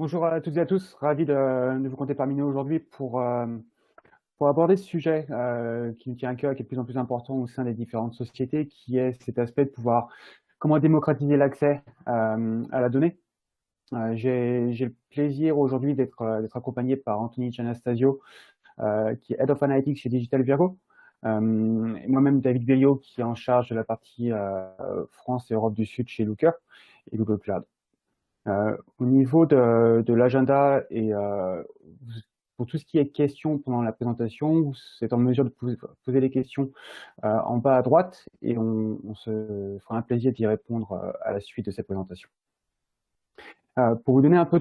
Bonjour à toutes et à tous, ravi de vous compter parmi nous aujourd'hui pour aborder ce sujet qui me tient à cœur, qui est de plus en plus important au sein des différentes sociétés, qui est cet aspect de pouvoir comment démocratiser l'accès à la donnée. J'ai le plaisir aujourd'hui d'être accompagné par Anthony Gianastasio, qui est Head of Analytics chez Digital Virgo, et moi-même David Belliot, qui est en charge de la partie France et Europe du Sud chez Looker et Google Cloud. Au niveau de l'agenda et pour tout ce qui est questions pendant la présentation, vous êtes en mesure de poser des questions en bas à droite et on se fera un plaisir d'y répondre à la suite de cette présentation. Pour vous donner un peu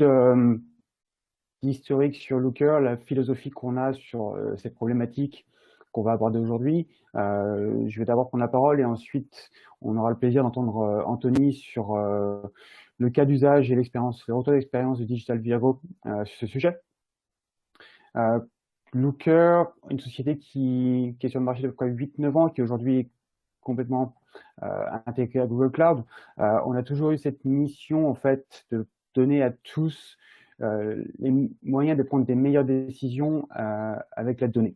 d'historique sur Looker, la philosophie qu'on a sur cette problématique qu'on va aborder aujourd'hui, je vais d'abord prendre la parole et ensuite on aura le plaisir d'entendre Anthony sur le cas d'usage et l'expérience, le retour d'expérience de Digital Virgo sur ce sujet. Looker, une société qui est sur le marché depuis 8-9 ans, qui aujourd'hui est complètement intégrée à Google Cloud. On a toujours eu cette mission en fait de donner à tous les moyens de prendre des meilleures décisions avec la donnée,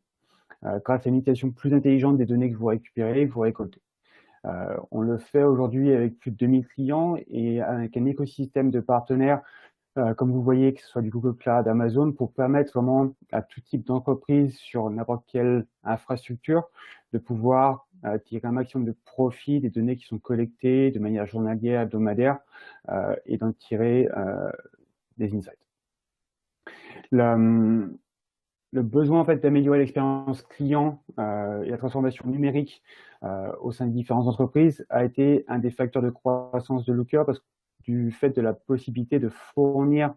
grâce à une utilisation plus intelligente des données que vous récupérez, que vous récoltez. On le fait aujourd'hui avec plus de 2000 clients et avec un écosystème de partenaires, comme vous voyez, que ce soit du Google Cloud, Amazon, pour permettre vraiment à tout type d'entreprise sur n'importe quelle infrastructure de pouvoir tirer un maximum de profit des données qui sont collectées de manière journalière, hebdomadaire, et d'en tirer des insights. Le besoin en fait d'améliorer l'expérience client et la transformation numérique au sein de différentes entreprises a été un des facteurs de croissance de Looker parce que du fait de la possibilité de fournir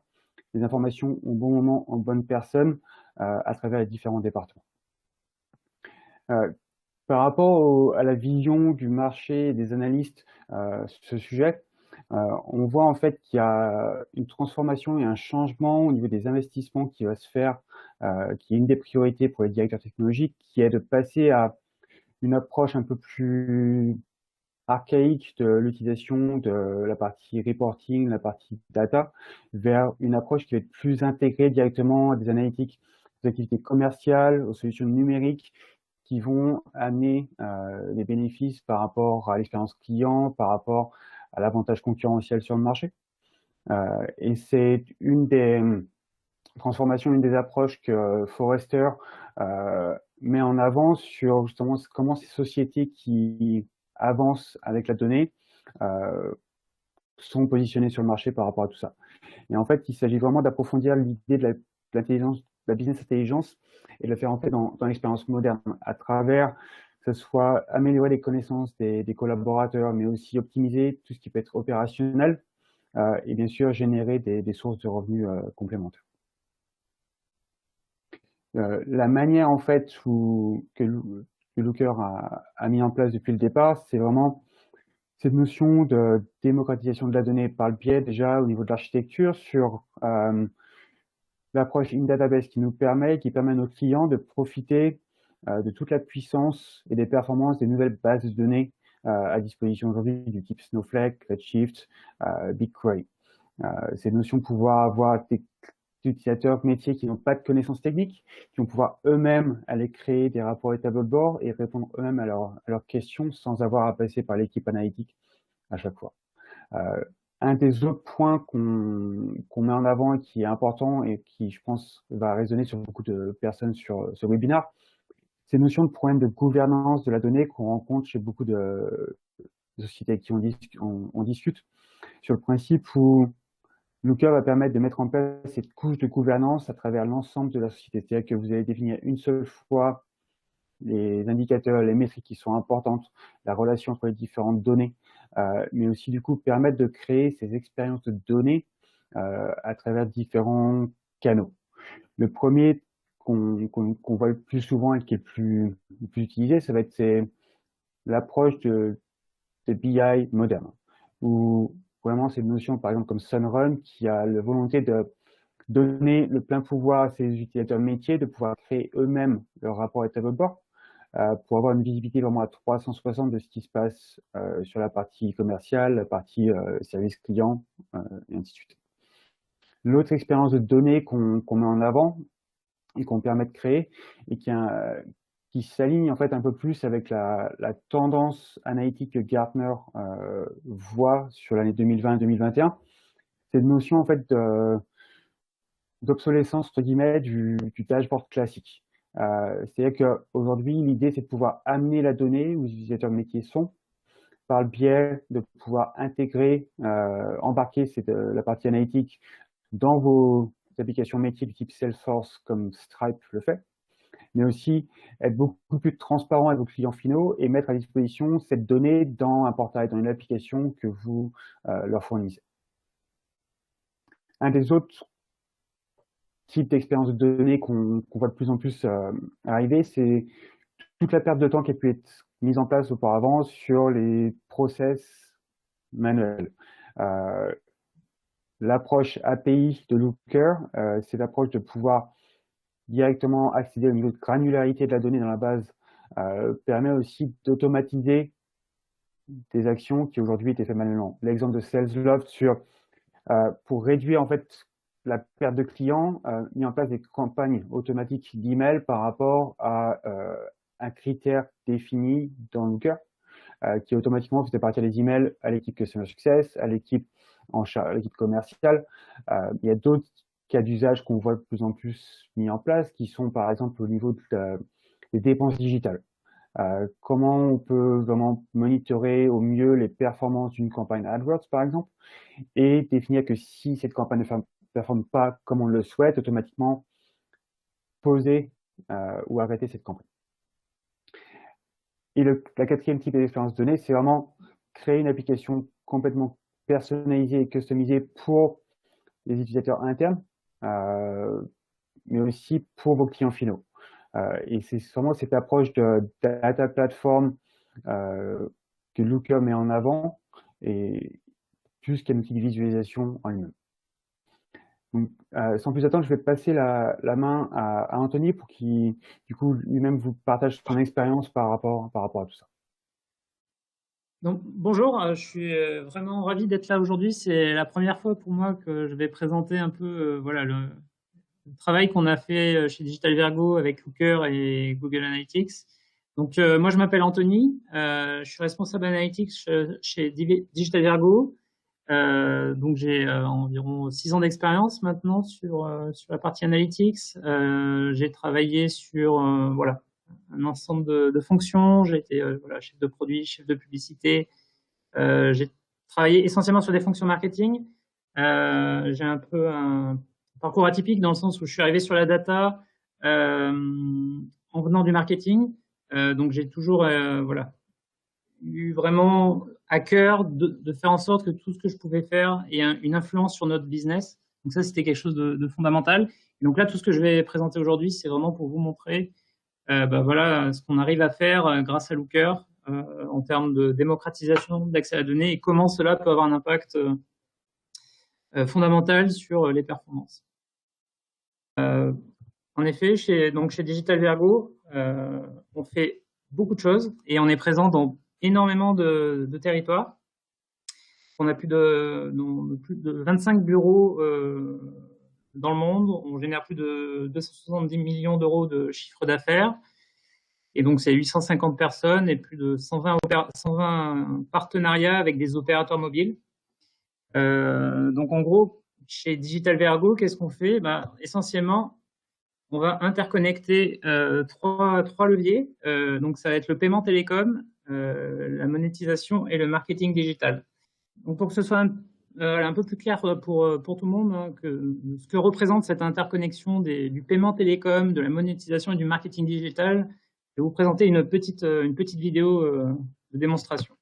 des informations au bon moment, aux bonnes personnes à travers les différents départements. Par rapport à la vision du marché et des analystes sur ce sujet, on voit en fait qu'il y a une transformation et un changement au niveau des investissements qui va se faire, qui est une des priorités pour les directeurs technologiques, qui est de passer à une approche un peu plus archaïque de l'utilisation de la partie reporting, la partie data, vers une approche qui va être plus intégrée directement à des analytiques, des activités commerciales, aux solutions numériques, qui vont amener des bénéfices par rapport à l'expérience client, par rapport à l'avantage concurrentiel sur le marché. Et c'est une des transformations, une des approches que Forrester met en avant sur justement comment ces sociétés qui avancent avec la donnée sont positionnées sur le marché par rapport à tout ça. Et en fait, il s'agit vraiment d'approfondir l'idée de l'intelligence, de la business intelligence et de la faire entrer dans l'expérience moderne à travers que ce soit améliorer les connaissances des collaborateurs, mais aussi optimiser tout ce qui peut être opérationnel et bien sûr générer des sources de revenus complémentaires. La manière en fait que Looker a mis en place depuis le départ, c'est vraiment cette notion de démocratisation de la donnée par le biais déjà au niveau de l'architecture sur l'approche in-database qui permet à nos clients de profiter de toute la puissance et des performances des nouvelles bases de données à disposition aujourd'hui du type Snowflake, Redshift, BigQuery. Cette notion de pouvoir avoir des utilisateurs métiers qui n'ont pas de connaissances techniques, qui vont pouvoir eux-mêmes aller créer des rapports et tableaux de bord et répondre eux-mêmes à leurs questions sans avoir à passer par l'équipe analytique à chaque fois. Un des autres points qu'on met en avant et qui est important et qui, je pense, va résonner sur beaucoup de personnes sur ce webinaire, c'est une notion de problème de gouvernance de la donnée qu'on rencontre chez beaucoup de sociétés avec qui on discute, sur le principe où Looker va permettre de mettre en place cette couche de gouvernance à travers l'ensemble de la société. C'est-à-dire que vous allez définir une seule fois les indicateurs, les métriques qui sont importantes, la relation entre les différentes données, mais aussi du coup permettre de créer ces expériences de données à travers différents canaux. Le premier qu'on voit le plus souvent et qui est le plus utilisé, ça va être l'approche de BI moderne, où vraiment c'est une notion par exemple comme Sunrun qui a la volonté de donner le plein pouvoir à ses utilisateurs métiers, de pouvoir créer eux-mêmes leur rapport et tableau de bord, pour avoir une visibilité vraiment à 360 de ce qui se passe sur la partie commerciale, la partie service client, et ainsi de suite. L'autre expérience de données qu'on met en avant et qu'on permet de créer et qui s'aligne en fait un peu plus avec la tendance analytique que Gartner voit sur l'année 2020-2021, c'est une notion en fait d'obsolescence entre guillemets du dashboard classique. C'est-à-dire qu'aujourd'hui, l'idée c'est de pouvoir amener la donnée où les utilisateurs de métier sont, par le biais de pouvoir intégrer, embarquer la partie analytique dans vos applications métiers du type Salesforce comme Stripe le fait, mais aussi être beaucoup plus transparent avec vos clients finaux et mettre à disposition cette donnée dans un portail, dans une application que vous leur fournissez. Un des autres types d'expériences de données qu'on voit de plus en plus arriver, c'est toute la perte de temps qui a pu être mise en place auparavant sur les process manuels. L'approche API de Looker, c'est l'approche de pouvoir directement accéder au niveau de granularité de la donnée dans la base, permet aussi d'automatiser des actions qui aujourd'hui étaient faites manuellement. L'exemple de SalesLoft pour réduire en fait la perte de clients, mis en place des campagnes automatiques d'email par rapport à un critère défini dans Looker, qui automatiquement faisait partir les emails à l'équipe Customer Success, à l'équipe à l'équipe commerciale. Il y a d'autres cas d'usage qu'on voit de plus en plus mis en place, qui sont par exemple au niveau des dépenses digitales. Comment on peut vraiment monitorer au mieux les performances d'une campagne AdWords, par exemple, et définir que si cette campagne ne performe pas comme on le souhaite, automatiquement poser ou arrêter cette campagne. Et la quatrième type d'expérience donnée, c'est vraiment créer une application complètement personnalisée et customisée pour les utilisateurs internes, mais aussi pour vos clients finaux. Et c'est vraiment cette approche de data platform que Looker met en avant, et plus qu'un outil de visualisation en lui-même. Donc, sans plus attendre, je vais passer la main à Anthony pour qu'il, du coup, lui-même vous partage son expérience par rapport à tout ça. Donc, bonjour, je suis vraiment ravi d'être là aujourd'hui. C'est la première fois pour moi que je vais présenter un peu voilà, le travail qu'on a fait chez Digital Virgo avec Looker et Google Analytics. Donc, moi, je m'appelle Anthony, je suis responsable Analytics chez Digital Virgo. Donc, j'ai environ 6 ans d'expérience maintenant sur la partie Analytics. J'ai travaillé sur voilà, un ensemble de fonctions. J'ai été voilà, chef de produit, chef de publicité. J'ai travaillé essentiellement sur des fonctions marketing. J'ai un peu un parcours atypique dans le sens où je suis arrivé sur la data en venant du marketing. Donc j'ai toujours voilà, eu vraiment à cœur de faire en sorte que tout ce que je pouvais faire ait une influence sur notre business. Donc ça, c'était quelque chose de fondamental. Et donc là, tout ce que je vais présenter aujourd'hui, c'est vraiment pour vous montrer bah voilà, ce qu'on arrive à faire grâce à Looker en termes de démocratisation d'accès à la donnée et comment cela peut avoir un impact fondamental sur les performances. En effet, chez Digital Virgo, on fait beaucoup de choses et on est présent dans énormément de territoires. On a plus de 25 bureaux dans le monde. On génère plus de 270 millions d'euros de chiffre d'affaires. Et donc, c'est 850 personnes et plus de 120 partenariats avec des opérateurs mobiles. Donc, en gros, chez Digital Virgo, qu'est-ce qu'on fait? Essentiellement, on va interconnecter trois leviers. Donc, ça va être le paiement télécom, la monétisation et le marketing digital. Donc, pour que ce soit un peu plus clair pour tout le monde, hein, ce que représente cette interconnexion du paiement télécom, de la monétisation et du marketing digital, je vais vous présenter une petite vidéo de démonstration.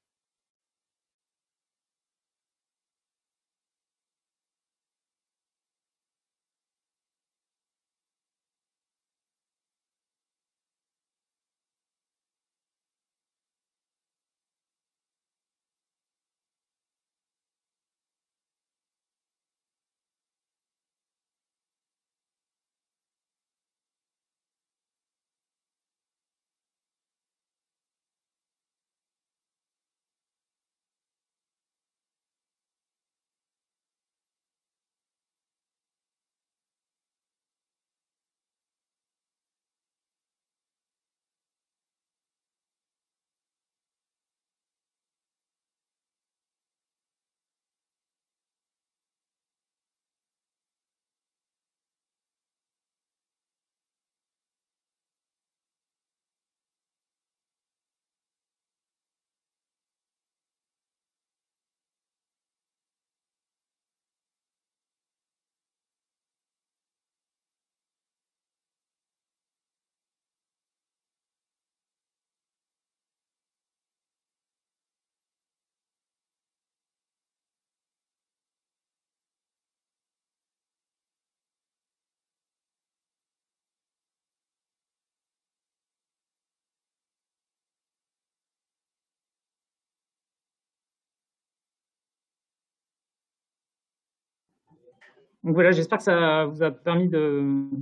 Donc voilà, j'espère que ça vous a permis d'avoir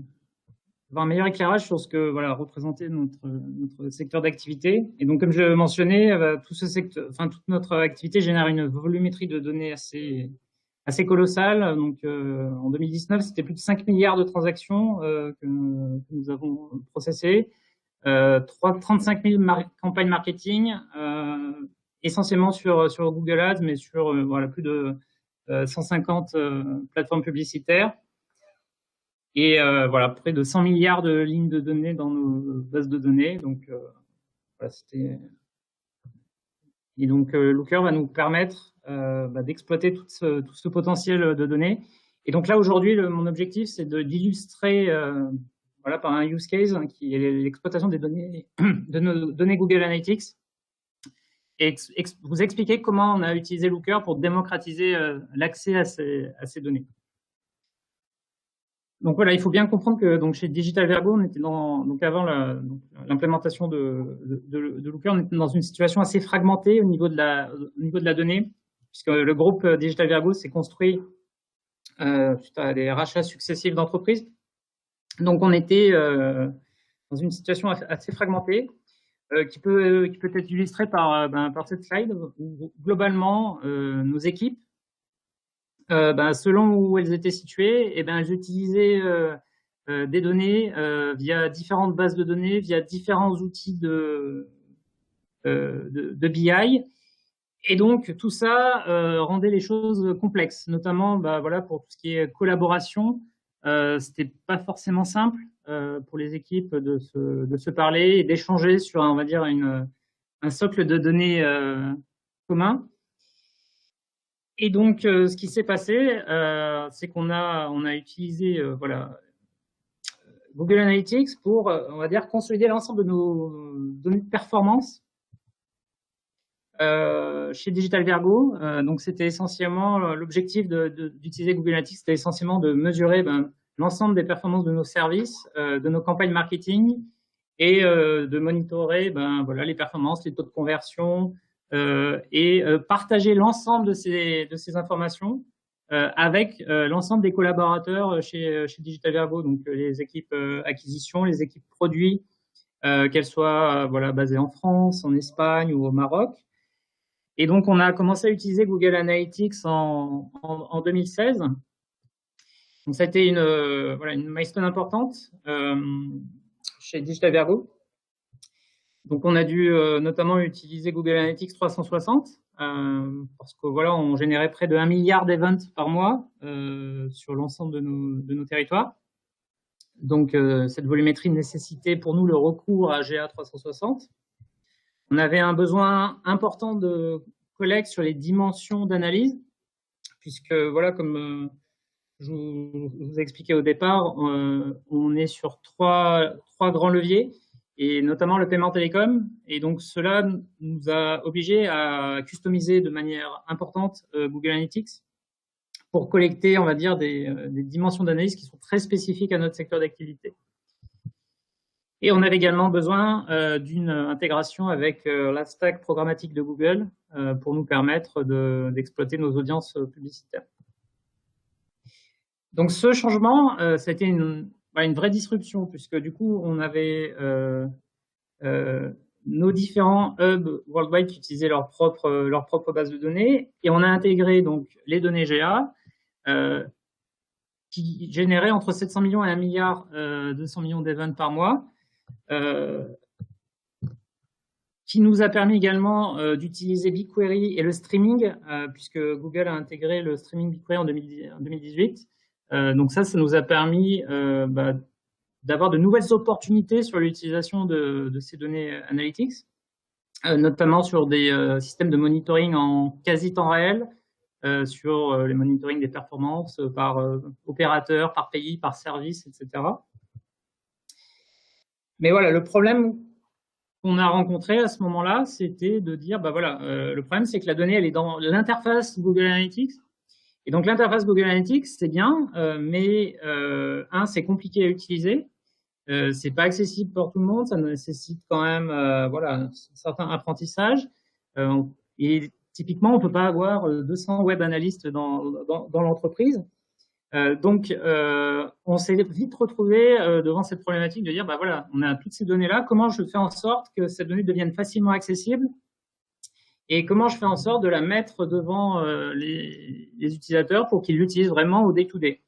un meilleur éclairage sur ce que voilà représentait notre secteur d'activité. Et donc, comme je mentionnais, tout ce secteur, enfin toute notre activité génère une volumétrie de données assez colossale. Donc, en 2019, c'était plus de 5 milliards de transactions que nous avons processées, 35 000 campagnes marketing, essentiellement sur Google Ads, mais sur voilà plus de 150 plateformes publicitaires. Et voilà, près de 100 milliards de lignes de données dans nos bases de données. Donc, voilà, c'était. Et donc, Looker va nous permettre d'exploiter tout ce potentiel de données. Et donc là, aujourd'hui, mon objectif, c'est d'illustrer voilà, par un use case qui est l'exploitation des données, de nos données Google Analytics, et vous expliquer comment on a utilisé Looker pour démocratiser l'accès à ces données. Donc voilà, il faut bien comprendre que donc chez Digital Virgo, on était donc avant l'implémentation de Looker, on était dans une situation assez fragmentée au niveau de la donnée, puisque le groupe Digital Virgo s'est construit suite à des rachats successifs d'entreprises. Donc on était dans une situation assez fragmentée qui peut être illustrée par cette slide où globalement nos équipes, selon où elles étaient situées, elles utilisaient des données via différentes bases de données, via différents outils de BI. Et donc, tout ça rendait les choses complexes, notamment voilà, pour tout ce qui est collaboration. C'était pas forcément simple pour les équipes de se parler et d'échanger sur, on va dire, un socle de données commun. Et donc, ce qui s'est passé, c'est qu'on a utilisé voilà, Google Analytics pour, on va dire, consolider l'ensemble de nos données de performance chez Digital Virgo. Donc, c'était essentiellement l'objectif d'utiliser Google Analytics, c'était essentiellement de mesurer l'ensemble des performances de nos services, de nos campagnes marketing, et de monitorer voilà, les performances, les taux de conversion, et partager l'ensemble de ces informations avec l'ensemble des collaborateurs chez Digital Virgo, donc les équipes acquisition, les équipes produits, qu'elles soient voilà, basées en France, en Espagne ou au Maroc. Et donc, on a commencé à utiliser Google Analytics en 2016. Donc, ça a été voilà, une milestone importante chez Digital Virgo. Donc, on a dû notamment utiliser Google Analytics 360 parce que voilà, on générait près de 1 milliard d'events par mois sur l'ensemble de nos territoires. Donc, cette volumétrie nécessitait pour nous le recours à GA 360. On avait un besoin important de collecte sur les dimensions d'analyse, puisque voilà, comme je vous ai expliqué au départ, on est sur trois grands leviers, et notamment le paiement télécom. Et donc, cela nous a obligés à customiser de manière importante Google Analytics pour collecter, on va dire, des dimensions d'analyse qui sont très spécifiques à notre secteur d'activité. Et on avait également besoin d'une intégration avec la stack programmatique de Google pour nous permettre d'exploiter nos audiences publicitaires. Donc, ce changement, ça a été une vraie disruption, puisque du coup, on avait nos différents hubs worldwide qui utilisaient leur propre base de données, et on a intégré donc les données GA qui généraient entre 700 millions et 1 milliard 200 millions d'events par mois, qui nous a permis également d'utiliser BigQuery et le streaming, puisque Google a intégré le streaming BigQuery en 2018. Donc ça nous a permis d'avoir de nouvelles opportunités sur l'utilisation de ces données analytics, notamment sur des systèmes de monitoring en quasi temps réel, sur les monitoring des performances par opérateur, par pays, par service, etc. Mais voilà, le problème qu'on a rencontré à ce moment-là, c'était de dire, voilà, le problème, c'est que la donnée, elle est dans l'interface Google Analytics. Et donc, l'interface Google Analytics, c'est bien, mais c'est compliqué à utiliser. C'est pas accessible pour tout le monde. Ça nécessite quand même, voilà, un certain apprentissage. Et typiquement, on peut pas avoir 200 web analystes dans l'entreprise. Donc, on s'est vite retrouvé devant cette problématique de dire, bah voilà, on a toutes ces données-là, comment je fais en sorte que ces données deviennent facilement accessibles et comment je fais en sorte de la mettre devant les utilisateurs pour qu'ils l'utilisent vraiment au day-to-day.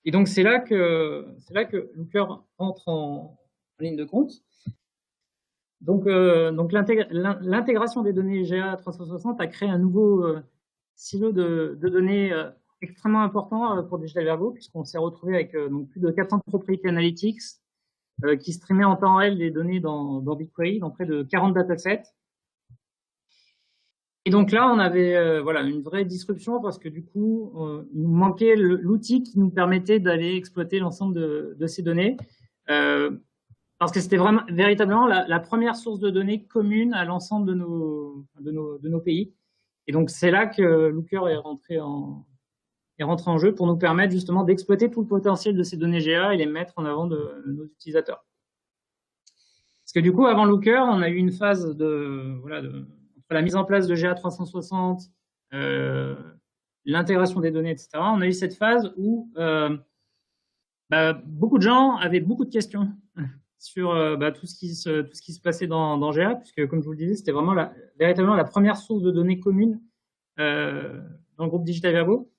Et donc, c'est là que Looker entre en ligne de compte. Donc l'intégration des données GA 360 a créé un nouveau silo de données extrêmement important pour Digital Ergo, puisqu'on s'est retrouvé avec donc plus de 400 propriétés analytics qui streamaient en temps réel les données dans BigQuery, dans près de 40 datasets. Et donc là, on avait voilà, une vraie disruption parce que du coup, il nous manquait l'outil qui nous permettait d'aller exploiter l'ensemble de ces données. Parce que c'était vraiment véritablement la première source de données commune à l'ensemble de nos pays. Et donc, c'est là que Looker est rentré en jeu pour nous permettre justement d'exploiter tout le potentiel de ces données GA et les mettre en avant de nos utilisateurs. Parce que du coup, avant Looker, on a eu une phase entre la mise en place de GA 360, l'intégration des données, etc. On a eu cette phase où beaucoup de gens avaient beaucoup de questions sur tout ce qui se passait dans GA, puisque, comme je vous le disais, c'était vraiment véritablement la première source de données commune dans le groupe Digital Ergo.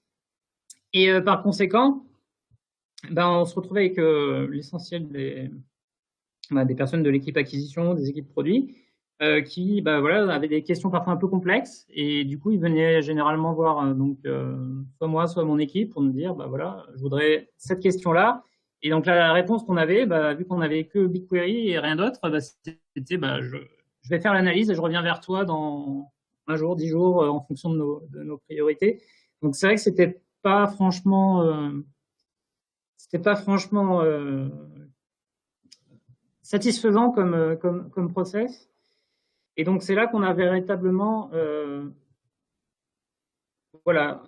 Et par conséquent, on se retrouvait avec l'essentiel des personnes de l'équipe acquisition, des équipes produits, qui avaient des questions parfois un peu complexes. Et du coup, ils venaient généralement voir soit moi, soit mon équipe pour nous dire, je voudrais cette question-là. Et donc la réponse qu'on avait, vu qu'on n'avait que BigQuery et rien d'autre, c'était je vais faire l'analyse et je reviens vers toi dans 1 jour, 10 jours, en fonction de nos priorités. Donc c'est vrai que c'était pas franchement satisfaisant comme process. Et donc c'est là qu'on a véritablement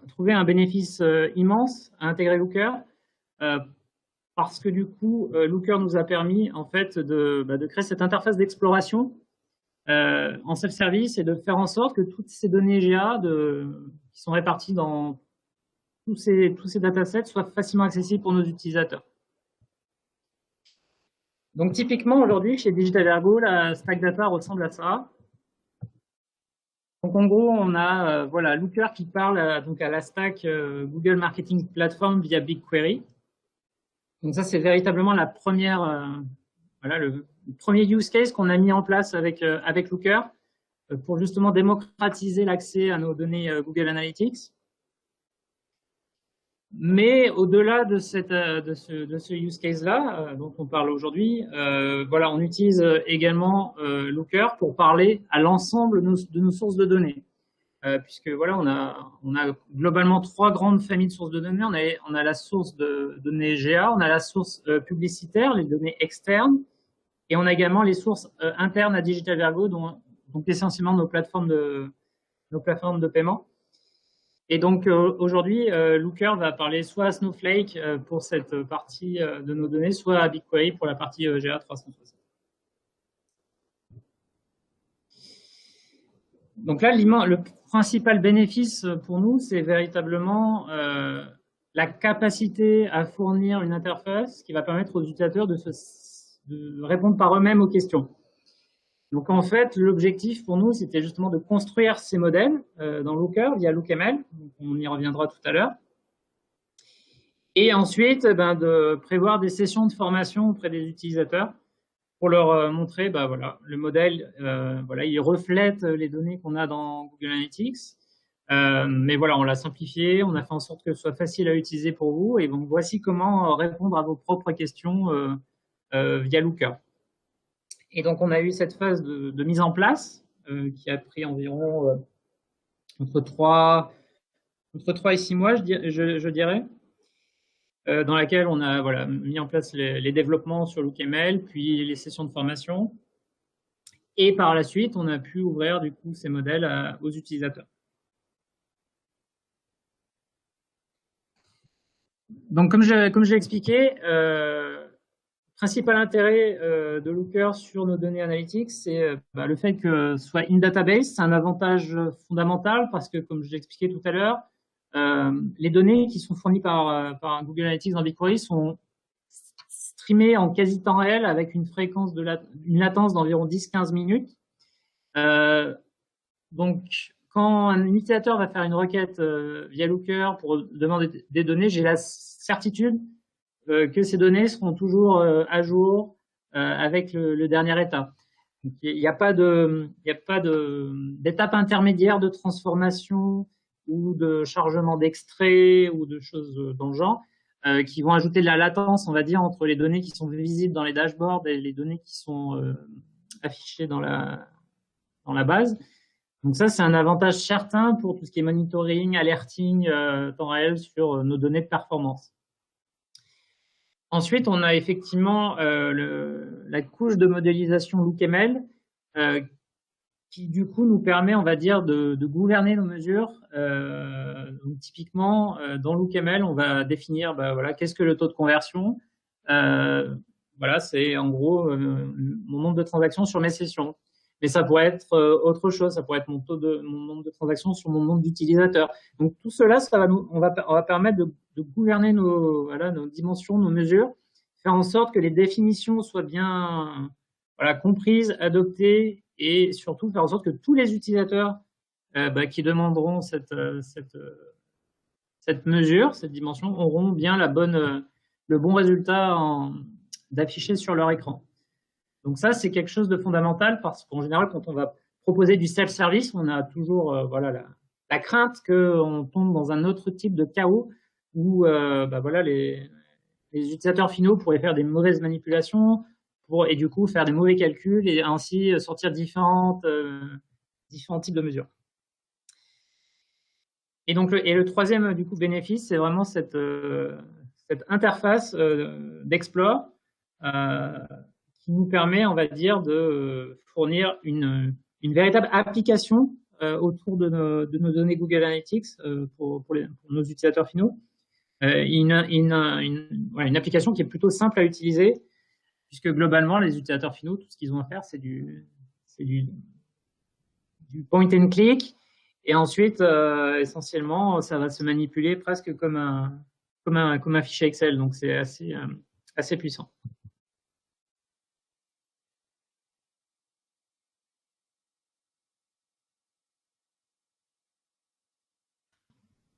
trouvé un bénéfice immense à intégrer Looker. Parce que du coup, Looker nous a permis en fait de créer cette interface d'exploration en self-service et de faire en sorte que toutes ces données GA qui sont réparties dans tous ces datasets soient facilement accessibles pour nos utilisateurs. Donc typiquement aujourd'hui chez Digital Ergo, la stack data ressemble à ça. Donc en gros, on a Looker qui parle à la stack Google Marketing Platform via BigQuery. Donc ça, c'est véritablement la première, le premier use case qu'on a mis en place avec Looker pour justement démocratiser l'accès à nos données Google Analytics. Mais au-delà de ce use case-là dont on parle aujourd'hui, on utilise également Looker pour parler à l'ensemble de nos sources de données. Puisque on a globalement 3 grandes familles de sources de données. On a la source de données GA, on a la source publicitaire, les données externes, et on a également les sources internes à Digital Ergo, donc essentiellement nos plateformes de paiement. Et donc aujourd'hui, Looker va parler soit à Snowflake pour cette partie de nos données, soit à BigQuery pour la partie GA 360. Donc là, le principal bénéfice pour nous, c'est véritablement la capacité à fournir une interface qui va permettre aux utilisateurs de répondre par eux-mêmes aux questions. Donc en fait, l'objectif pour nous, c'était justement de construire ces modèles dans Looker via LookML. Donc, on y reviendra tout à l'heure. Et ensuite, de prévoir des sessions de formation auprès des utilisateurs pour leur montrer, le modèle, il reflète les données qu'on a dans Google Analytics, mais on l'a simplifié, on a fait en sorte que ce soit facile à utiliser pour vous, et donc voici comment répondre à vos propres questions via Looker. Et donc on a eu cette phase de mise en place qui a pris environ entre 3 et 6 mois, je dirais. Dans laquelle on a mis en place les développements sur LookML, puis les sessions de formation. Et par la suite, on a pu ouvrir du coup ces modèles aux utilisateurs. Donc comme je l'ai expliqué, principal intérêt de Looker sur nos données analytiques, c'est le fait que ce soit in database. C'est un avantage fondamental parce que, comme je l'ai expliqué tout à l'heure, les données qui sont fournies par Google Analytics dans BigQuery sont streamées en quasi temps réel avec une fréquence une latence d'environ 10-15 minutes. Donc, quand un utilisateur va faire une requête via Looker pour demander des données, j'ai la certitude que ces données seront toujours à jour avec le dernier état. Donc, il n'y a pas d'étape intermédiaire de transformation ou de chargement d'extrait ou de choses dans le genre qui vont ajouter de la latence, on va dire, entre les données qui sont visibles dans les dashboards et les données qui sont affichées dans la base. Donc ça, c'est un avantage certain pour tout ce qui est monitoring, alerting, temps réel sur nos données de performance. Ensuite, on a effectivement la couche de modélisation LookML qui, du coup, nous permet, on va dire, de gouverner nos mesures. Donc, typiquement, dans LookML, on va définir, voilà, qu'est-ce que le taux de conversion. Voilà, c'est en gros mon nombre de transactions sur mes sessions. Mais ça pourrait être autre chose, ça pourrait être mon nombre de transactions sur mon nombre d'utilisateurs. Donc tout cela, on va permettre de gouverner nos dimensions, nos mesures, faire en sorte que les définitions soient bien comprises, adoptées, et surtout faire en sorte que tous les utilisateurs qui demanderont cette mesure, cette dimension, auront bien le bon résultat d'afficher sur leur écran. Donc ça, c'est quelque chose de fondamental parce qu'en général, quand on va proposer du self-service, on a toujours la crainte qu'on tombe dans un autre type de chaos où les utilisateurs finaux pourraient faire des mauvaises manipulations et du coup faire des mauvais calculs et ainsi sortir différents types de mesures. Et donc le troisième du coup bénéfice, c'est vraiment cette interface d'Explore qui nous permet, on va dire, de fournir une véritable application autour de nos données Google Analytics pour nos utilisateurs finaux. Une application qui est plutôt simple à utiliser, puisque globalement, les utilisateurs finaux, tout ce qu'ils ont à faire, c'est du point and click, et ensuite, essentiellement, ça va se manipuler presque comme un fichier Excel, donc c'est assez puissant.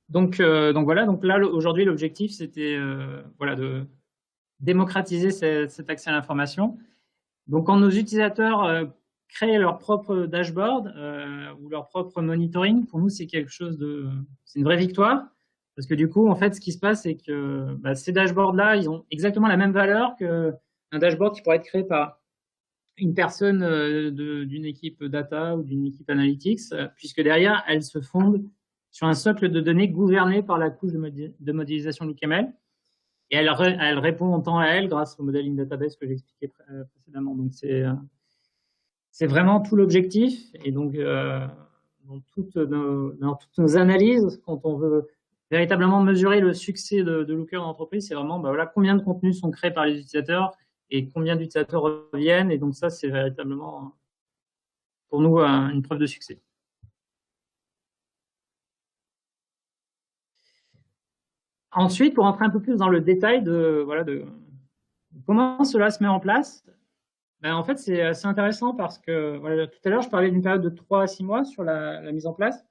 Donc voilà, donc là aujourd'hui l'objectif c'était de démocratiser cet accès à l'information. Donc quand nos utilisateurs créent leur propre dashboard ou leur propre monitoring, pour nous c'est c'est une vraie victoire parce que du coup en fait ce qui se passe c'est que ces dashboards là ils ont exactement la même valeur qu'un dashboard qui pourrait être créé par une personne d'une équipe data ou d'une équipe analytics, puisque derrière elles se fondent sur un socle de données gouverné par la couche de modélisation LookML. Et elle répond en temps réel grâce au modeling database que j'expliquais précédemment. Donc, c'est vraiment tout l'objectif. Et donc, dans toutes nos analyses, quand on veut véritablement mesurer le succès de Looker dans l'entreprise, c'est vraiment combien de contenus sont créés par les utilisateurs et combien d'utilisateurs reviennent. Et donc, ça, c'est véritablement, pour nous, une preuve de succès. Ensuite, pour rentrer un peu plus dans le détail de comment cela se met en place, en fait, c'est assez intéressant parce que tout à l'heure, je parlais d'une période de 3 à 6 mois sur la mise en place.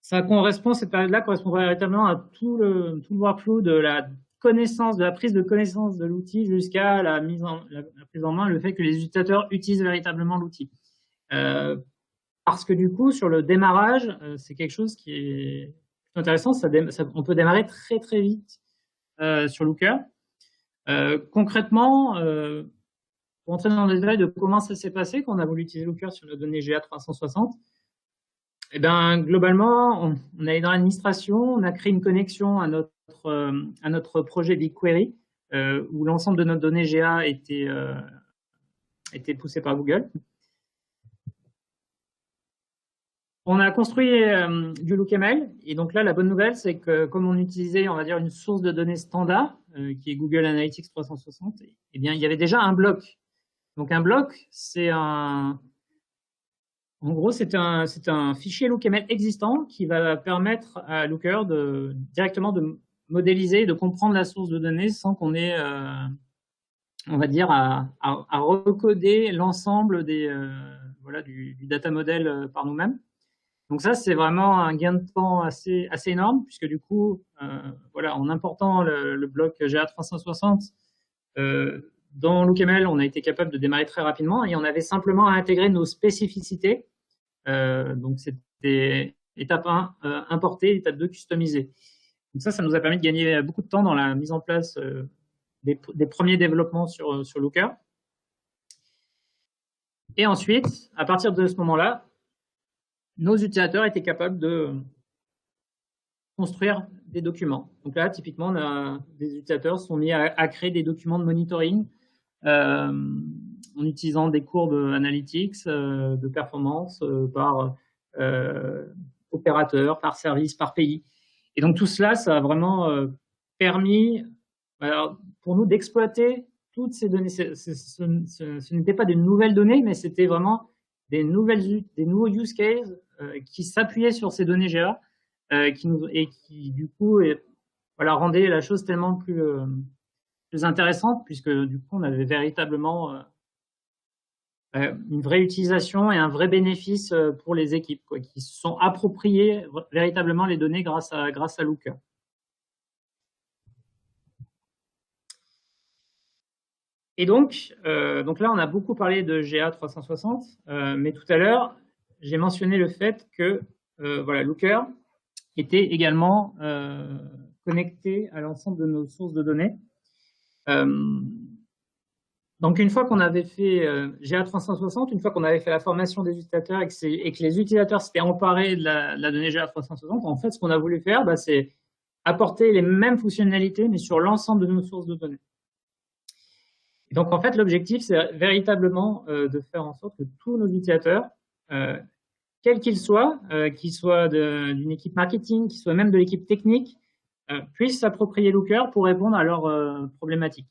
Cette période-là correspond véritablement à tout le workflow de la prise de connaissance de l'outil jusqu'à la prise en main, le fait que les utilisateurs utilisent véritablement l'outil. Parce que du coup, sur le démarrage, c'est quelque chose qui est intéressant, on peut démarrer très très vite sur Looker. Concrètement, pour entrer dans le détail de comment ça s'est passé quand on a voulu utiliser Looker sur nos données GA360, globalement, on est dans l'administration, on a créé une connexion à notre projet BigQuery où l'ensemble de notre données GA était poussé par Google. On a construit du LookML et donc là, la bonne nouvelle, c'est que comme on utilisait, on va dire, une source de données standard qui est Google Analytics 360, il y avait déjà un bloc. Donc un bloc, c'est un En gros, c'est un fichier LookML existant qui va permettre à Looker directement de modéliser, de comprendre la source de données sans qu'on ait, on va dire, à recoder l'ensemble voilà, du data model par nous-mêmes. Donc ça, c'est vraiment un gain de temps assez énorme, puisque du coup, voilà, en important le bloc GA360 dans LookML, on a été capable de démarrer très rapidement et on avait simplement à intégrer nos spécificités. Donc c'était étape 1, importer, étape 2, customiser. Donc ça nous a permis de gagner beaucoup de temps dans la mise en place des premiers développements sur Looker. Et ensuite, à partir de ce moment-là, nos utilisateurs étaient capables de construire des documents. Donc là, typiquement, des utilisateurs sont mis à créer des documents de monitoring en utilisant des courbes analytics de performance par opérateur, par service, par pays. Et donc tout cela, ça a vraiment permis pour nous d'exploiter toutes ces données. Ce n'était pas des nouvelles données, mais c'était vraiment des nouveaux use cases qui s'appuyaient sur ces données GA et qui du coup voilà, rendaient la chose tellement plus intéressante, puisque du coup on avait véritablement une vraie utilisation et un vrai bénéfice pour les équipes, quoi, qui se sont appropriées véritablement les données grâce à Looker. Et donc là, on a beaucoup parlé de GA360, mais tout à l'heure, j'ai mentionné le fait que voilà, Looker était également connecté à l'ensemble de nos sources de données. Donc, une fois qu'on avait fait GA360, une fois qu'on avait fait la formation des utilisateurs et que les utilisateurs s'étaient emparés de la donnée GA360, en fait, ce qu'on a voulu faire, c'est apporter les mêmes fonctionnalités, mais sur l'ensemble de nos sources de données. Et donc, en fait, l'objectif, c'est véritablement de faire en sorte que tous nos utilisateurs, quels qu'ils soient d'une équipe marketing, qu'ils soient même de l'équipe technique, puissent s'approprier Looker pour répondre à leurs problématiques.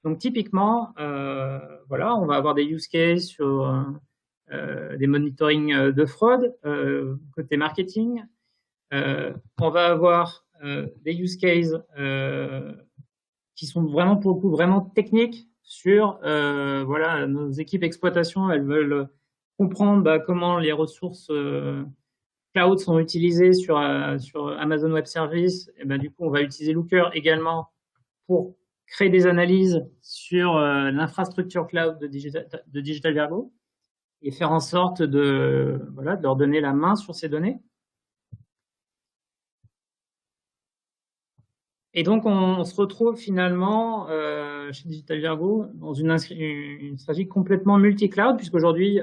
Donc typiquement, voilà, on va avoir des use cases sur des monitoring de fraude côté marketing. On va avoir des use cases qui sont vraiment pour le coup vraiment techniques sur voilà, nos équipes exploitation. Elles veulent comprendre comment les ressources cloud sont utilisées sur Amazon Web Services. Et du coup, on va utiliser Looker également pour créer des analyses sur l'infrastructure cloud de Digital Virgo et faire en sorte de leur donner la main sur ces données. Et donc, on se retrouve finalement chez Digital Virgo dans une stratégie complètement multi-cloud, puisqu'aujourd'hui,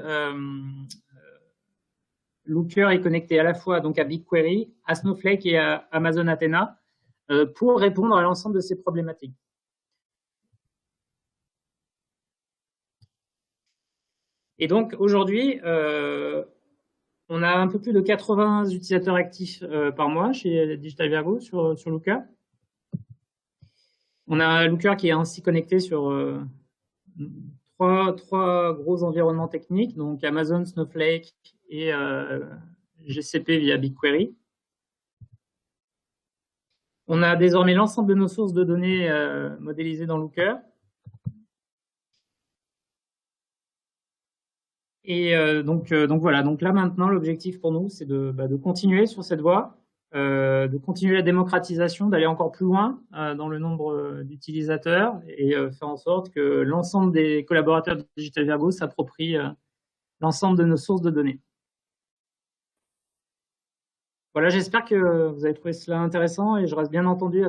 Looker est connecté à la fois donc à BigQuery, à Snowflake et à Amazon Athena pour répondre à l'ensemble de ces problématiques. Et donc aujourd'hui, on a un peu plus de 80 utilisateurs actifs par mois chez Digital Virgo sur Looker. On a Looker qui est ainsi connecté sur trois gros environnements techniques, donc Amazon, Snowflake et GCP via BigQuery. On a désormais l'ensemble de nos sources de données modélisées dans Looker. Et donc voilà, donc là maintenant l'objectif pour nous c'est de continuer sur cette voie, de continuer la démocratisation, d'aller encore plus loin dans le nombre d'utilisateurs et faire en sorte que l'ensemble des collaborateurs de Digital Virgo s'approprient l'ensemble de nos sources de données. Voilà, j'espère que vous avez trouvé cela intéressant et je reste bien entendu à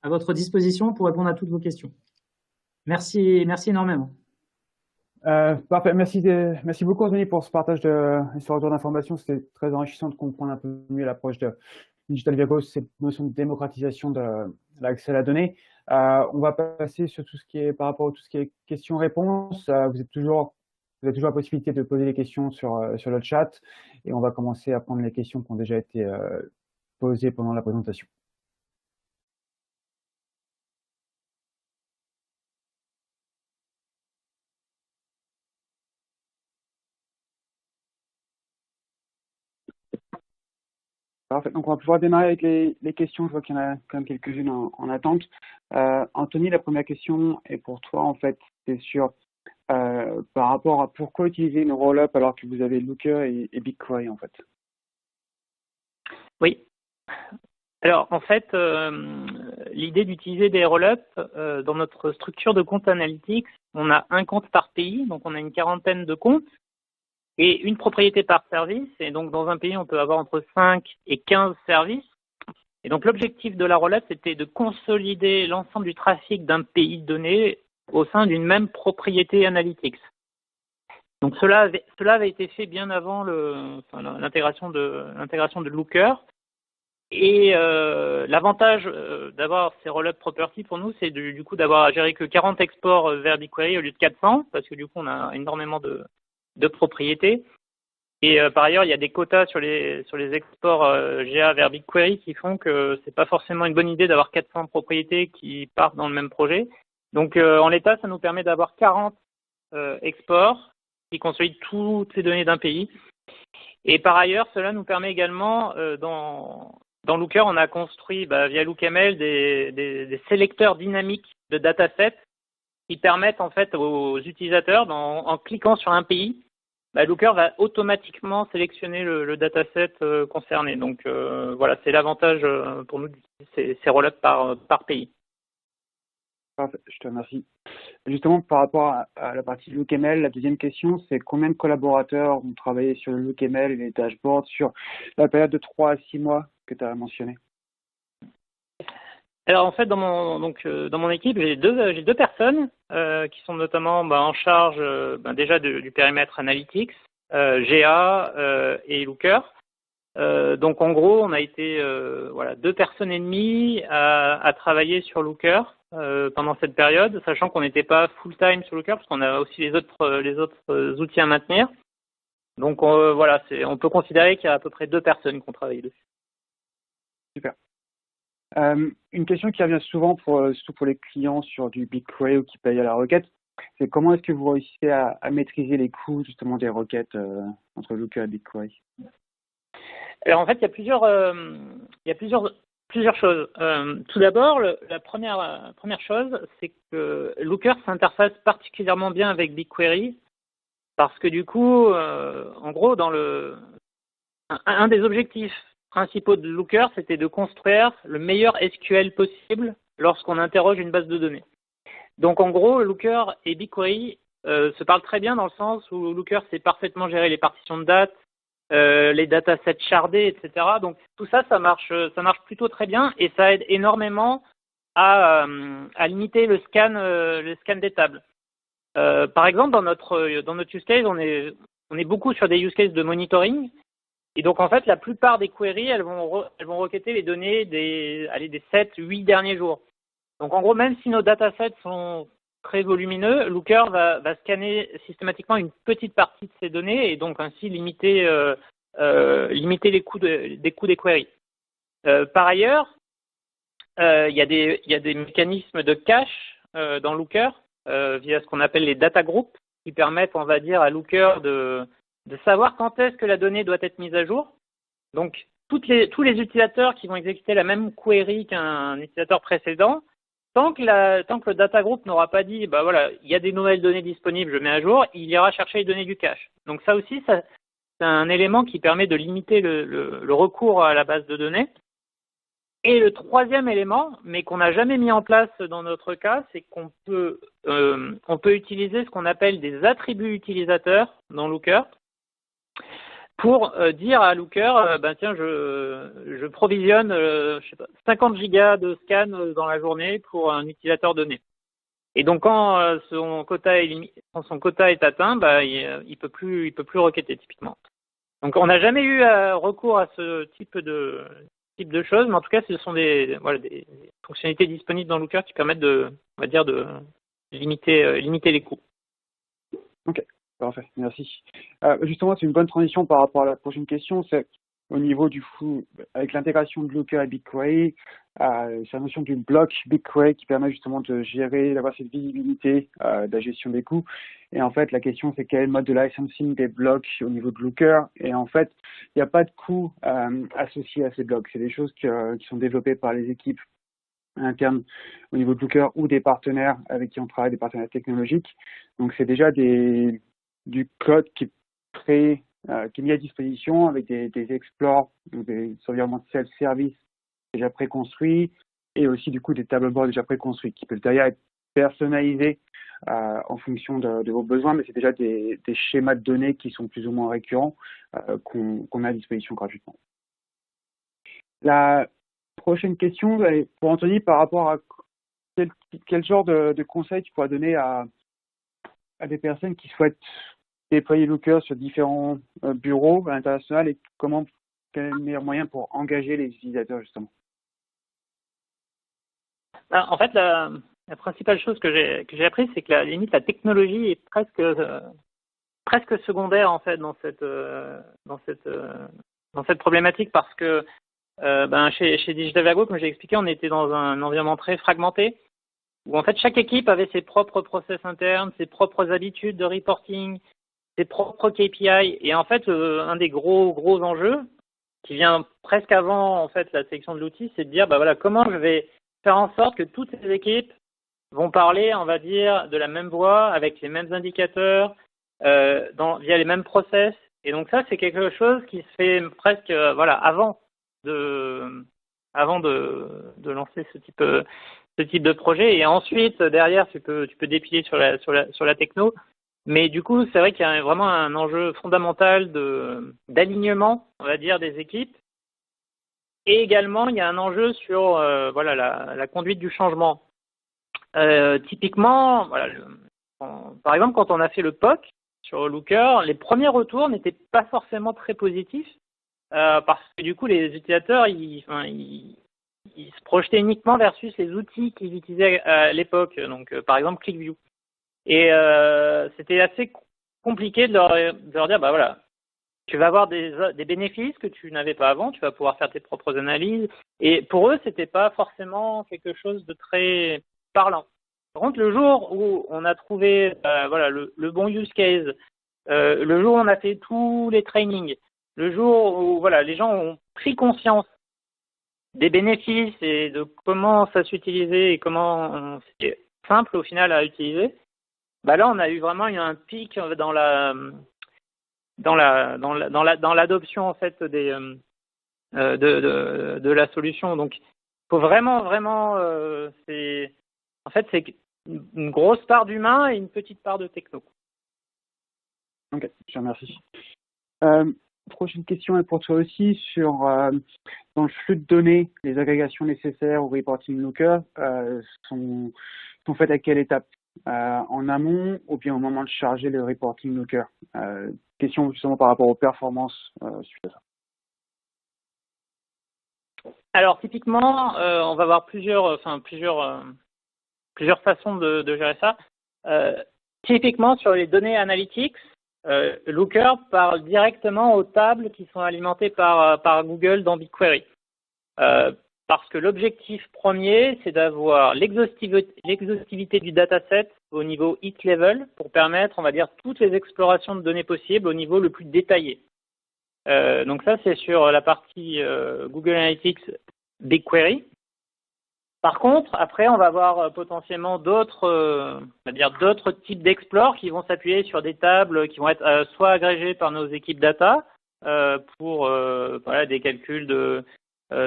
votre disposition pour répondre à toutes vos questions. Merci énormément. Parfait. Merci beaucoup, Anthony, pour ce partage ce retour d'informations. C'était très enrichissant de comprendre un peu mieux l'approche de Digital Virgo, cette notion de démocratisation de l'accès à la donnée. On va passer sur tout ce qui est par rapport à tout ce qui est questions-réponses. Vous avez toujours la possibilité de poser des questions sur le chat et on va commencer à prendre les questions qui ont déjà été posées pendant la présentation. Parfait. Donc, on va pouvoir démarrer avec les questions. Je vois qu'il y en a quand même quelques-unes en attente. Anthony, la première question est pour toi, en fait. C'est sur par rapport à pourquoi utiliser une roll-up alors que vous avez Looker et BigQuery, en fait. Oui. Alors, en fait, l'idée d'utiliser des roll-ups dans notre structure de compte analytics, on a un compte par pays, donc on a une quarantaine de comptes, et une propriété par service. Et donc, dans un pays, on peut avoir entre 5 et 15 services. Et donc, l'objectif de la roll-up, c'était de consolider l'ensemble du trafic d'un pays donné au sein d'une même propriété analytics. Donc, cela avait été fait bien avant l'intégration de Looker. Et l'avantage d'avoir ces roll-up property pour nous, c'est du coup d'avoir à gérer que 40 exports vers BigQuery au lieu de 400, parce que du coup, on a énormément de propriétés. Et par ailleurs, il y a des quotas sur les exports GA vers BigQuery qui font que c'est pas forcément une bonne idée d'avoir 400 propriétés qui partent dans le même projet. Donc en l'état, ça nous permet d'avoir 40 exports qui consolident toutes les données d'un pays. Et par ailleurs, cela nous permet également dans Looker, on a construit via LookML des sélecteurs dynamiques de datasets qui permettent en fait aux utilisateurs, en cliquant sur un pays, Looker va automatiquement sélectionner le dataset concerné. Donc voilà, c'est l'avantage pour nous d'utiliser ces roll-ups par pays. Parfait, je te remercie. Justement, par rapport à la partie LookML, la deuxième question, c'est combien de collaborateurs ont travaillé sur le LookML et les dashboards sur la période de 3 à 6 mois que tu as mentionné? Alors en fait, dans mon équipe, j'ai deux personnes qui sont notamment en charge déjà du périmètre Analytics, GA et Looker. Donc en gros, on a été 2 personnes et demie à travailler sur Looker pendant cette période, sachant qu'on n'était pas full time sur Looker parce qu'on a aussi les autres outils à maintenir. Donc on peut considérer qu'il y a à peu près 2 personnes qui ont travaillé dessus. Super. Une question qui revient souvent, surtout pour les clients sur du BigQuery ou qui payent à la requête, c'est comment est-ce que vous réussissez à maîtriser les coûts justement des requêtes entre Looker et BigQuery? Alors en fait, il y a plusieurs choses. Tout d'abord, la première chose, c'est que Looker s'interface particulièrement bien avec BigQuery parce que du coup, en gros, un des objectifs principaux de Looker, c'était de construire le meilleur SQL possible lorsqu'on interroge une base de données. Donc en gros, Looker et BigQuery se parlent très bien dans le sens où Looker sait parfaitement gérer les partitions de date, les datasets shardés, etc. Donc tout ça, ça marche plutôt très bien et ça aide énormément à limiter le scan des tables. Par exemple, dans notre use case, on est beaucoup sur des use cases de monitoring. Et donc, en fait, la plupart des queries, elles vont requêter les données des 7-8 derniers jours. Donc, en gros, même si nos datasets sont très volumineux, Looker va scanner systématiquement une petite partie de ces données et donc ainsi limiter les coûts des queries. Par ailleurs, il y a des mécanismes de cache dans Looker via ce qu'on appelle les data groups qui permettent, on va dire, à Looker de savoir quand est-ce que la donnée doit être mise à jour. Donc, tous les utilisateurs qui vont exécuter la même query qu'un utilisateur précédent, tant que le data group n'aura pas dit, il y a des nouvelles données disponibles, je mets à jour, il ira chercher les données du cache. Donc ça aussi, c'est un élément qui permet de limiter le recours à la base de données. Et le troisième élément, mais qu'on n'a jamais mis en place dans notre cas, c'est qu'on peut utiliser ce qu'on appelle des attributs utilisateurs dans Looker pour dire à Looker, tiens, je provisionne 50 gigas de scan dans la journée pour un utilisateur donné. Et donc quand son quota est atteint, il peut plus requêter typiquement. Donc on n'a jamais eu recours à ce type de choses, mais en tout cas ce sont des fonctionnalités disponibles dans Looker qui permettent de limiter les coûts. Ok. Parfait, merci. Justement, c'est une bonne transition par rapport à la prochaine question. C'est au niveau du flux, avec l'intégration de Looker et BigQuery, c'est la notion du bloc BigQuery qui permet justement de gérer, d'avoir cette visibilité de la gestion des coûts. Et en fait, la question, c'est quel est le mode de licensing des blocs au niveau de Looker. Et en fait, il n'y a pas de coût associé à ces blocs. C'est des choses qui sont développées par les équipes internes au niveau de Looker ou des partenaires avec qui on travaille, des partenaires technologiques. Donc, c'est déjà du code qui est qui est mis à disposition avec des explores, donc des environnements de self-service déjà préconstruits et aussi du coup des tableaux de bord déjà préconstruits qui peuvent d'ailleurs être personnalisés en fonction de vos besoins, mais c'est déjà des schémas de données qui sont plus ou moins récurrents qu'on a à disposition gratuitement. La prochaine question est pour Anthony par rapport à quel genre de conseils tu pourrais donner à des personnes qui souhaitent déployer Looker sur différents bureaux à l'international et quel est le meilleur moyen pour engager les utilisateurs justement? En fait, la principale chose que j'ai appris, c'est que limite la technologie est presque secondaire en fait dans cette problématique parce que chez Digital Virgo, comme j'ai expliqué, on était dans un environnement très fragmenté où en fait chaque équipe avait ses propres process internes, ses propres habitudes de reporting, ses propres KPI. Et en fait, un des gros enjeux qui vient presque avant en fait la sélection de l'outil, c'est de dire comment je vais faire en sorte que toutes les équipes vont parler, on va dire, de la même voix, avec les mêmes indicateurs, via les mêmes process. Et donc ça, c'est quelque chose qui se fait presque avant de lancer ce type de projet. Et ensuite, derrière, tu peux dépiler sur la techno. Mais du coup, c'est vrai qu'il y a vraiment un enjeu fondamental d'alignement, on va dire, des équipes. Et également, il y a un enjeu sur la conduite du changement. Typiquement, par exemple, quand on a fait le POC sur Looker, les premiers retours n'étaient pas forcément très positifs parce que du coup, les utilisateurs, ils se projetaient uniquement versus les outils qu'ils utilisaient à l'époque, donc par exemple ClickView. Et c'était assez compliqué de leur dire, tu vas avoir des bénéfices que tu n'avais pas avant, tu vas pouvoir faire tes propres analyses. Et pour eux, c'était pas forcément quelque chose de très parlant. Par contre, le jour où on a trouvé le bon use case, le jour où on a fait tous les trainings, le jour où les gens ont pris conscience des bénéfices et de comment ça s'utilisait et comment c'était simple au final à utiliser, là on a eu vraiment un pic dans l'adoption en fait de la solution. Donc il faut vraiment c'est une grosse part d'humain et une petite part de techno. Ok, je te remercie. Prochaine question est pour toi aussi sur dans le flux de données, les agrégations nécessaires au reporting Looker sont faites à quelle étape? En amont ou bien au moment de charger le reporting Looker? Question justement par rapport aux performances suite à ça. Alors typiquement, on va avoir plusieurs façons de gérer ça. Typiquement sur les données analytics, Looker parle directement aux tables qui sont alimentées par Google dans BigQuery. Parce que l'objectif premier, c'est d'avoir l'exhaustivité du dataset au niveau hit level pour permettre, on va dire, toutes les explorations de données possibles au niveau le plus détaillé. Donc ça, c'est sur la partie Google Analytics BigQuery. Par contre, après, on va avoir potentiellement d'autres types d'explore qui vont s'appuyer sur des tables qui vont être soit agrégées par nos équipes data pour des calculs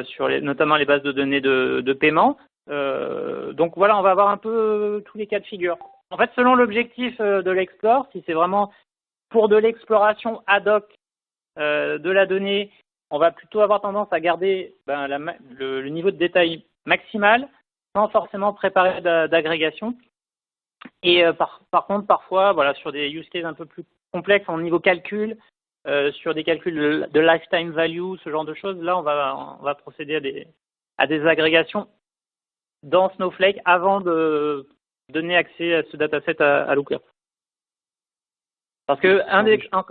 sur notamment les bases de données de paiement. Donc on va avoir un peu tous les cas de figure. En fait, selon l'objectif de l'explore, si c'est vraiment pour de l'exploration ad hoc de la donnée, on va plutôt avoir tendance à garder le niveau de détail maximal sans forcément préparer d'agrégation. Et par contre, parfois, sur des use cases un peu plus complexes en niveau calcul, sur des calculs de lifetime value, ce genre de choses, là, on va procéder à des agrégations dans Snowflake avant de donner accès à ce dataset à Looker. Parce que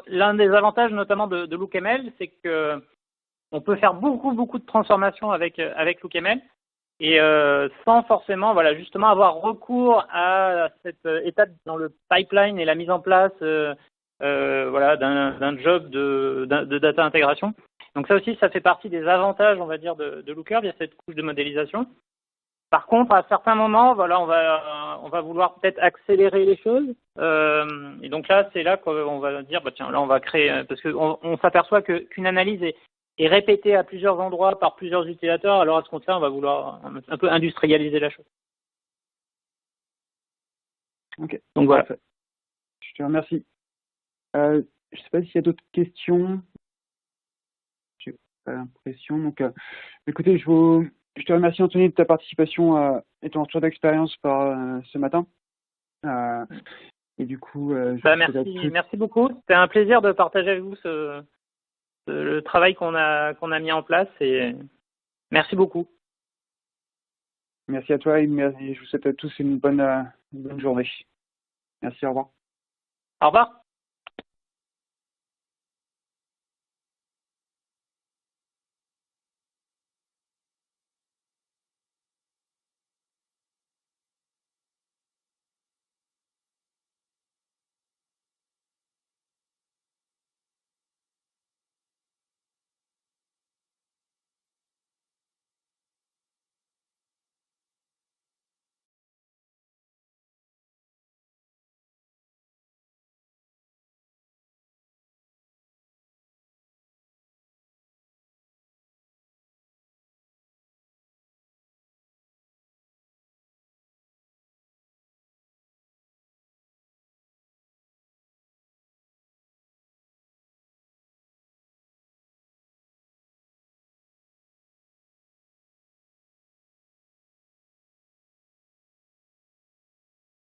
l'un des avantages notamment de LookML, c'est que on peut faire beaucoup de transformations avec LookML et sans forcément, voilà, justement avoir recours à cette étape dans le pipeline et la mise en place voilà, d'un job de data intégration. Donc ça aussi, ça fait partie des avantages, on va dire, de Looker, via cette couche de modélisation. Par contre, à certains moments, voilà, on va vouloir peut-être accélérer les choses. Et donc là, c'est là qu'on va dire, bah tiens, là, on va créer, parce qu'on s'aperçoit qu'une analyse est répétée à plusieurs endroits par plusieurs utilisateurs. Alors à ce compte-là, on va vouloir un peu industrialiser la chose. Ok. Donc voilà. Parfait. Je te remercie. Je ne sais pas s'il y a d'autres questions. J'ai pas l'impression. Donc, écoutez, je te remercie, Anthony, de ta participation et ton retour d'expérience ce matin. Et du coup, merci beaucoup. C'était un plaisir de partager avec vous le travail qu'on a mis en place. Et merci beaucoup. Merci à toi et je vous souhaite à tous une bonne journée. Merci, au revoir. Au revoir.